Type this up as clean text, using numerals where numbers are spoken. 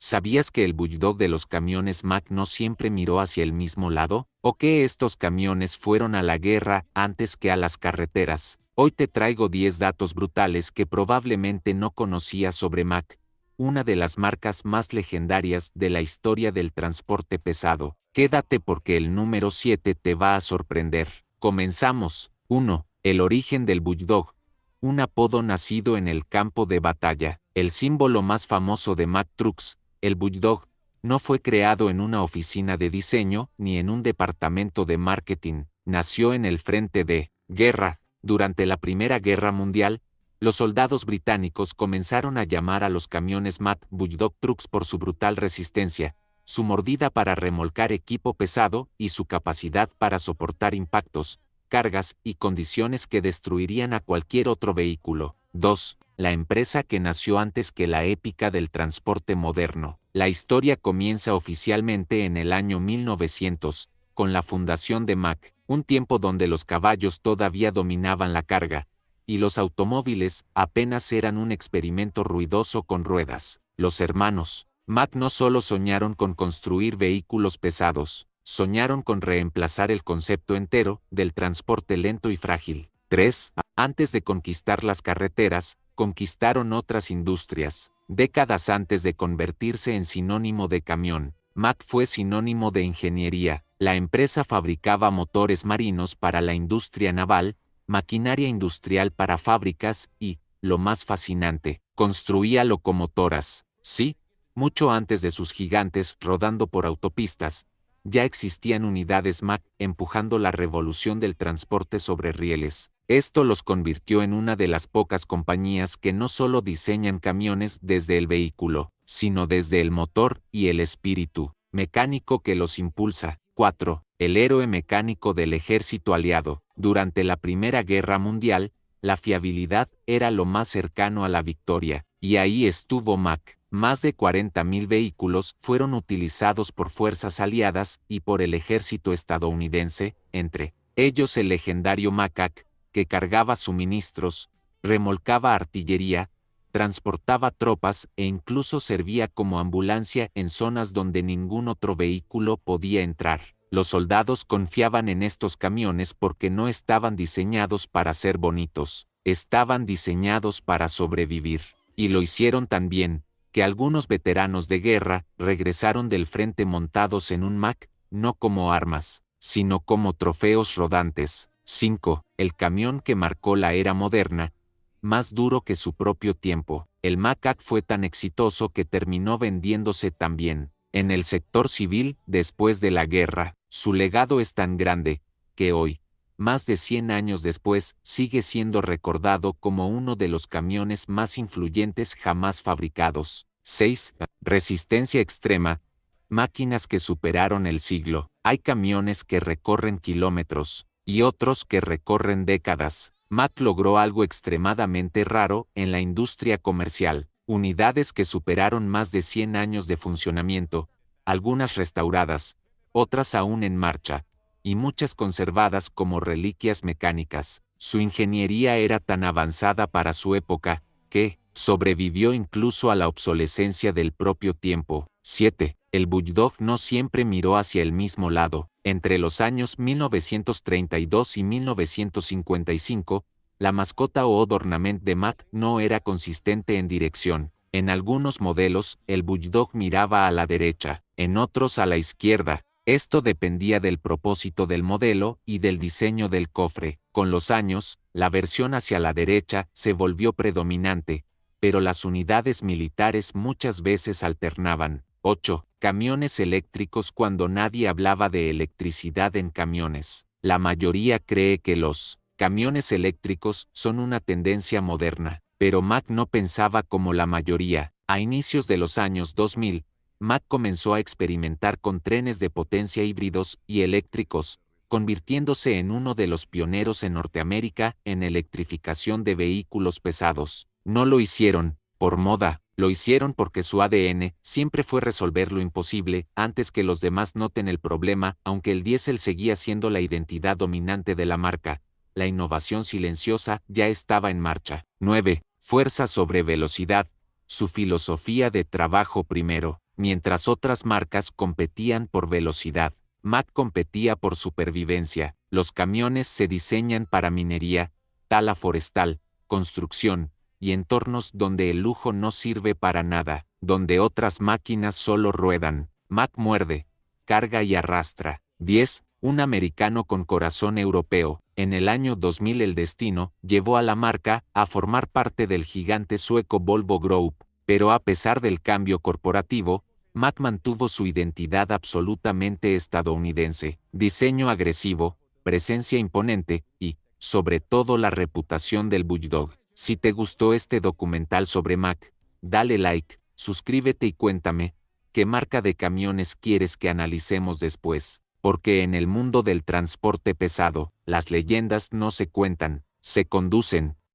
¿Sabías que el bulldog de los camiones Mack no siempre miró hacia el mismo lado? ¿O que estos camiones fueron a la guerra antes que a las carreteras? Hoy te traigo 10 datos brutales que probablemente no conocías sobre Mack, una de las marcas más legendarias de la historia del transporte pesado. Quédate porque el número 7 te va a sorprender. Comenzamos. 1. El origen del bulldog. Un apodo nacido en el campo de batalla. El símbolo más famoso de Mack Trucks, el bulldog, no fue creado en una oficina de diseño ni en un departamento de marketing. Nació en el frente de guerra. Durante la Primera Guerra Mundial, los soldados británicos comenzaron a llamar a los camiones Mack Bulldog Trucks por su brutal resistencia, su mordida para remolcar equipo pesado y su capacidad para soportar impactos, cargas y condiciones que destruirían a cualquier otro vehículo. 2. La empresa que nació antes que la épica del transporte moderno. La historia comienza oficialmente en el año 1900, con la fundación de Mack, un tiempo donde los caballos todavía dominaban la carga, y los automóviles apenas eran un experimento ruidoso con ruedas. Los hermanos Mack no solo soñaron con construir vehículos pesados, soñaron con reemplazar el concepto entero del transporte lento y frágil. 3. Antes de conquistar las carreteras, conquistaron otras industrias. Décadas antes de convertirse en sinónimo de camión, Mack fue sinónimo de ingeniería. La empresa fabricaba motores marinos para la industria naval, maquinaria industrial para fábricas y, lo más fascinante, construía locomotoras. Sí, mucho antes de sus gigantes rodando por autopistas, ya existían unidades Mack empujando la revolución del transporte sobre rieles. Esto los convirtió en una de las pocas compañías que no solo diseñan camiones desde el vehículo, sino desde el motor y el espíritu mecánico que los impulsa. 4. El héroe mecánico del ejército aliado. Durante la Primera Guerra Mundial, la fiabilidad era lo más cercano a la victoria, y ahí estuvo Mack. Más de 40.000 vehículos fueron utilizados por fuerzas aliadas y por el ejército estadounidense, entre ellos el legendario Macac, que cargaba suministros, remolcaba artillería, transportaba tropas e incluso servía como ambulancia en zonas donde ningún otro vehículo podía entrar. Los soldados confiaban en estos camiones porque no estaban diseñados para ser bonitos, estaban diseñados para sobrevivir. Y lo hicieron tan bien, que algunos veteranos de guerra regresaron del frente montados en un Mack, no como armas, sino como trofeos rodantes. 5. El camión que marcó la era moderna, más duro que su propio tiempo. El Macac fue tan exitoso que terminó vendiéndose también en el sector civil después de la guerra. Su legado es tan grande, que hoy, más de 100 años después, sigue siendo recordado como uno de los camiones más influyentes jamás fabricados. 6. Resistencia extrema. Máquinas que superaron el siglo. Hay camiones que recorren kilómetros, y otros que recorren décadas. Mack logró algo extremadamente raro en la industria comercial. Unidades que superaron más de 100 años de funcionamiento, algunas restauradas, otras aún en marcha, y muchas conservadas como reliquias mecánicas. Su ingeniería era tan avanzada para su época, que sobrevivió incluso a la obsolescencia del propio tiempo. 7. El bulldog no siempre miró hacia el mismo lado. Entre los años 1932 y 1955, la mascota o ornament de Mack no era consistente en dirección. En algunos modelos, el bulldog miraba a la derecha, en otros a la izquierda. Esto dependía del propósito del modelo y del diseño del cofre. Con los años, la versión hacia la derecha se volvió predominante, pero las unidades militares muchas veces alternaban. 8. Camiones eléctricos. Cuando nadie hablaba de electricidad en camiones, la mayoría cree que los camiones eléctricos son una tendencia moderna, pero Mack no pensaba como la mayoría. A inicios de los años 2000, Mack comenzó a experimentar con trenes de potencia híbridos y eléctricos, convirtiéndose en uno de los pioneros en Norteamérica en electrificación de vehículos pesados. No lo hicieron por moda, lo hicieron porque su ADN siempre fue resolver lo imposible antes que los demás noten el problema. Aunque el diésel seguía siendo la identidad dominante de la marca, la innovación silenciosa ya estaba en marcha. 9. Fuerza sobre velocidad. Su filosofía de trabajo primero. Mientras otras marcas competían por velocidad, Mack competía por supervivencia. Los camiones se diseñan para minería, tala forestal, construcción, y entornos donde el lujo no sirve para nada, donde otras máquinas solo ruedan. Mack muerde, carga y arrastra. 10. Un americano con corazón europeo. En el año 2000 el destino llevó a la marca a formar parte del gigante sueco Volvo Group, pero a pesar del cambio corporativo, Mack mantuvo su identidad absolutamente estadounidense, diseño agresivo, presencia imponente y, sobre todo, la reputación del Bulldog. Si te gustó este documental sobre Mack, dale like, suscríbete y cuéntame, ¿qué marca de camiones quieres que analicemos después? Porque en el mundo del transporte pesado, las leyendas no se cuentan, se conducen.